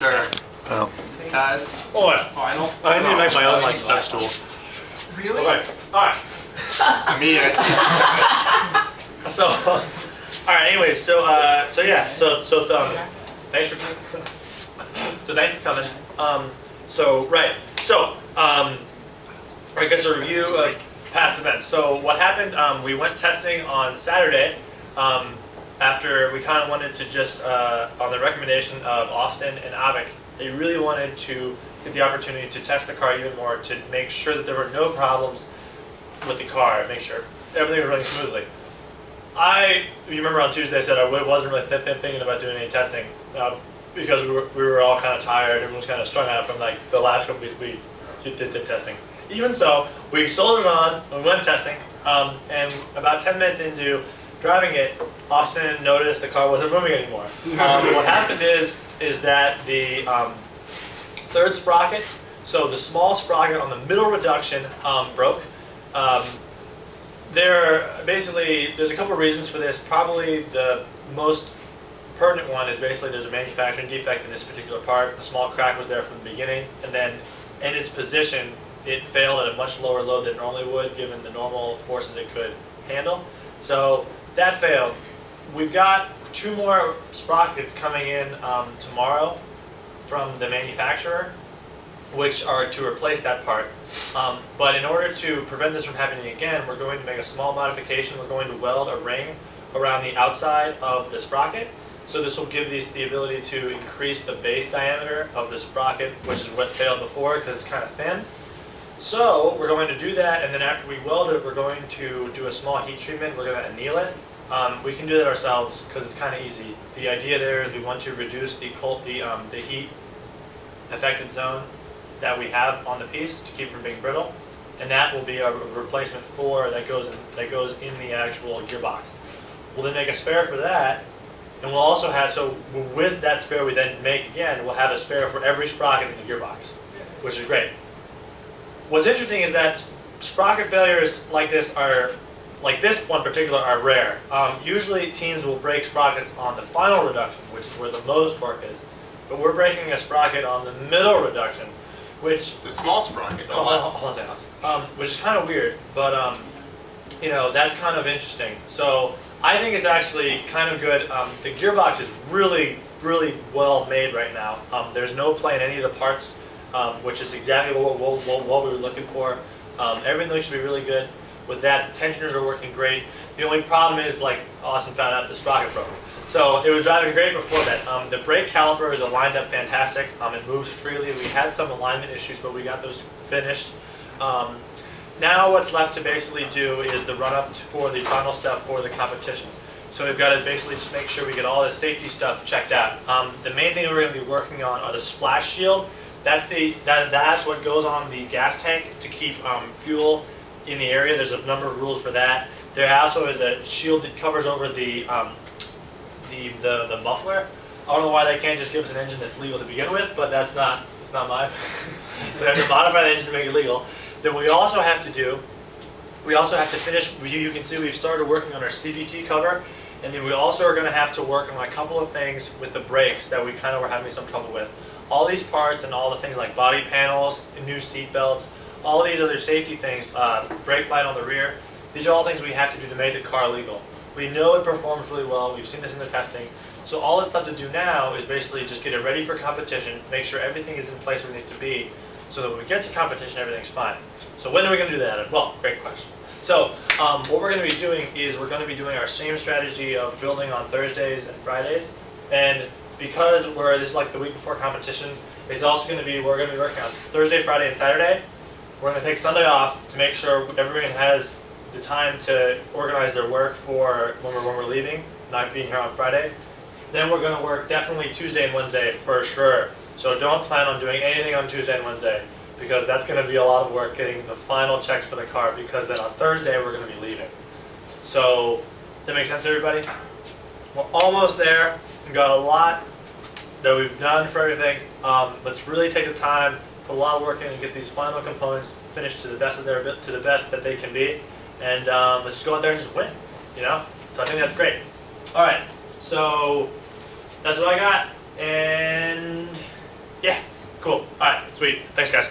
Sure. Oh. Guys. Oh, yeah. Final. I need to make my own step stool. Really? Okay. Alright. Me, I see. So, alright, anyways, thanks for thanks for coming. I guess a review of past events. So what happened, we went testing on Saturday, after we kind of wanted to just, on the recommendation of Austin and Avik, they really wanted to get the opportunity to test the car even more to make sure that there were no problems with the car, make sure everything was running smoothly. You remember on Tuesday I said I wasn't really thinking about doing any testing because we were all kind of tired, everyone was kind of strung out from like the last couple weeks we did testing. Even so, we sold it on, we went testing, and about 10 minutes into driving it, Austin noticed the car wasn't moving anymore. What happened is that the third sprocket, so the small sprocket on the middle reduction, broke. There's a couple of reasons for this. Probably the most pertinent one is basically there's a manufacturing defect in this particular part. A small crack was there from the beginning, and then in its position, it failed at a much lower load than it normally would, given the normal forces it could handle. So that failed. We've got 2 more sprockets coming in tomorrow from the manufacturer, which are to replace that part. But in order to prevent this from happening again, we're going to make a small modification. We're going to weld a ring around the outside of the sprocket. So this will give these the ability to increase the base diameter of the sprocket, which is what failed before because it's kind of thin. So we're going to do that, and then after we weld it, we're going to do a small heat treatment. We're going to anneal it. We can do that ourselves because it's kind of easy. The idea there is we want to reduce the heat affected zone that we have on the piece to keep from being brittle, and that will be a replacement for that goes in the actual gearbox. We'll then make a spare for that, and we'll also have, so with that spare we then make again, we'll have a spare for every sprocket in the gearbox, which is great. What's interesting is that sprocket failures like this one particular are rare. Usually teams will break sprockets on the final reduction, which is where the most torque is, but we're breaking a sprocket on the middle reduction, which the small sprocket, which is kind of weird, but that's kind of interesting. So I think it's actually kind of good. The gearbox is really, really well made right now. There's no play in any of the parts, which is exactly what we were looking for. Everything looks to be really good. With that, tensioners are working great. The only problem is, like Austin found out, the sprocket broke. So it was driving great before that. The brake calipers are lined up fantastic. It moves freely. We had some alignment issues, but we got those finished. Now what's left to basically do is the run-up for the final step for the competition. So we've got to basically just make sure we get all the safety stuff checked out. The main thing we're going to be working on are the splash shield. That's what goes on the gas tank to keep fuel in the area. There's a number of rules for that. There also is a shield that covers over the muffler. I don't know why they can't just give us an engine that's legal to begin with, but that's not mine. So we have to modify the engine to make it legal. Then we also have to finish, you can see we've started working on our CVT cover, and then we also are going to have to work on a couple of things with the brakes that we kind of were having some trouble with. All these parts and all the things like body panels, new seat belts, all these other safety things, brake light on the rear, these are all things we have to do to make the car legal. We know it performs really well, we've seen this in the testing, so all that's left to do now is basically just get it ready for competition, make sure everything is in place where it needs to be, so that when we get to competition, everything's fine. So when are we going to do that? Well, great question. So what we're going to be doing is we're going to be doing our same strategy of building on Thursdays and Fridays, and because this is like the week before competition, it's also going to be, we're going to be working on Thursday, Friday, and Saturday. We're going to take Sunday off to make sure everyone has the time to organize their work for when we're leaving, not being here on Friday. Then we're going to work definitely Tuesday and Wednesday for sure. So don't plan on doing anything on Tuesday and Wednesday, because that's going to be a lot of work getting the final checks for the car, because then on Thursday we're going to be leaving. So that makes sense to everybody? We're almost there. We've got a lot that we've done for everything. Let's really take the time, put a lot of work in, and get these final components finished to the best that they can be, and let's just go out there and just win. So I think that's great. All right, so that's what I got, and Cool. All right, sweet. Thanks, guys.